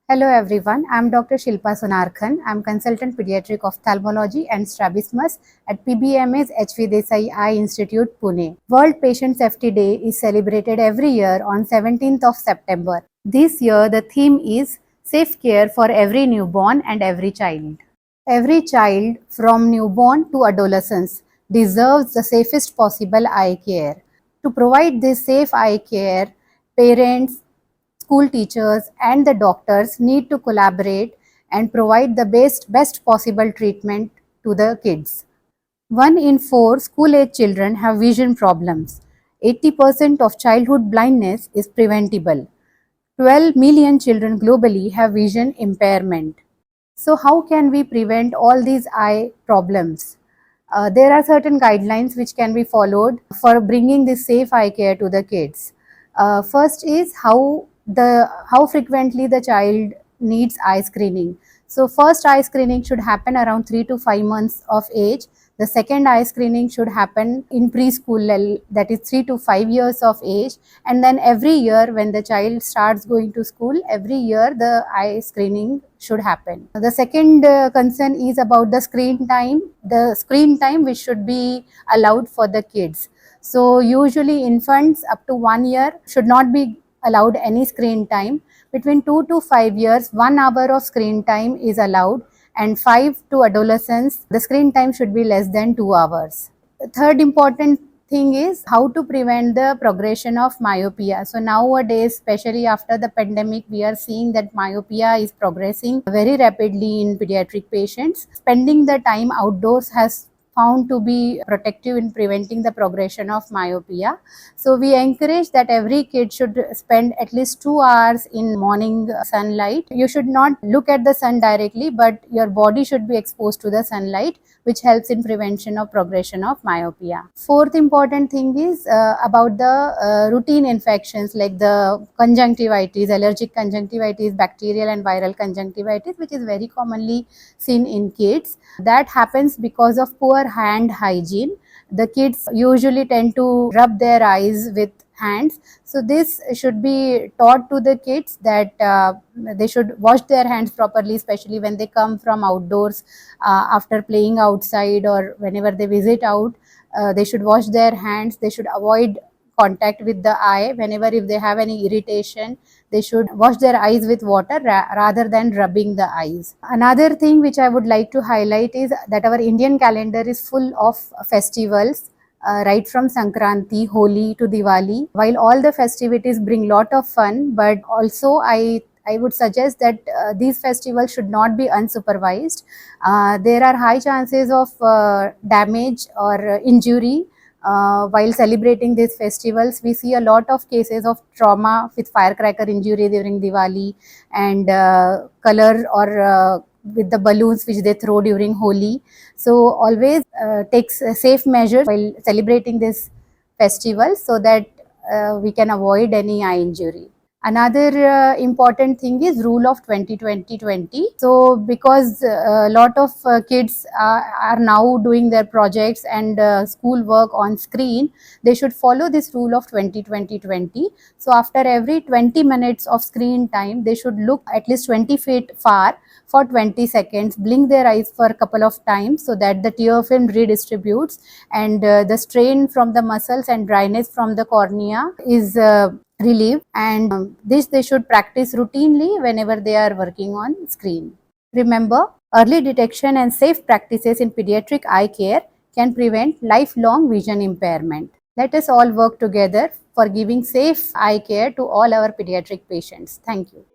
Hello everyone, I am Dr. Shilpa Sonarkhan. I am Consultant Pediatric Ophthalmology and Strabismus at PBMA's HV Desai Eye Institute, Pune. World Patient Safety Day is celebrated every year on 17th of September. This year the theme is Safe Care for Every Newborn and Every Child. Every child from newborn to adolescence deserves the safest possible eye care. To provide this safe eye care, parents, school teachers and the doctors need to collaborate and provide the best possible treatment to the kids. 1 in 4 school-age children have vision problems. 80% of childhood blindness is preventable. 12 million children globally have vision impairment. So how can we prevent all these eye problems? There are certain guidelines which can be followed for bringing this safe eye care to the kids. First is how frequently the child needs eye screening. So first eye screening should happen around 3 to 5 months of age. The second eye screening should happen in preschool, that is 3 to 5 years of age, and then every year when the child starts going to school, every year the eye screening should happen. The second concern is about the screen time which should be allowed for the kids. So usually infants up to 1 year should not be allowed any screen time. Between 2 to 5 years, 1 hour of screen time is allowed, and 5 to adolescents, the screen time should be less than 2 hours. The third important thing is how to prevent the progression of myopia. So nowadays, especially after the pandemic, we are seeing that myopia is progressing very rapidly in pediatric patients. Spending the time outdoors has found to be protective in preventing the progression of myopia. So we encourage that every kid should spend at least 2 hours in morning sunlight. You should not look at the sun directly, but your body should be exposed to the sunlight, which helps in prevention of progression of myopia. Fourth important thing is about the routine infections like the conjunctivitis, allergic conjunctivitis, bacterial and viral conjunctivitis, which is very commonly seen in kids. That happens because of poor hand hygiene. The kids usually tend to rub their eyes with hands. So this should be taught to the kids that they should wash their hands properly, especially when they come from outdoors after playing outside or whenever they visit out. They should wash their hands. They should avoid contact with the eye. Whenever if they have any irritation, they should wash their eyes with water rather than rubbing the eyes. Another thing which I would like to highlight is that our Indian calendar is full of festivals. Right from Sankranti, Holi to Diwali. While all the festivities bring lot of fun, but also I would suggest that these festivals should not be unsupervised. There are high chances of damage or injury while celebrating these festivals. We see a lot of cases of trauma with firecracker injury during Diwali and color or with the balloons which they throw during Holi. So always take safe measures while celebrating this festival so that we can avoid any eye injury. Another important thing is rule of 20-20-20. So because a lot of kids are now doing their projects and school work on screen, they should follow this rule of 20-20-20. So after every 20 minutes of screen time, they should look at least 20 feet far for 20 seconds, blink their eyes for a couple of times so that the tear film redistributes and the strain from the muscles and dryness from the cornea is relieved, and this they should practice routinely whenever they are working on screen. Remember, early detection and safe practices in pediatric eye care can prevent lifelong vision impairment. Let us all work together for giving safe eye care to all our pediatric patients. Thank you.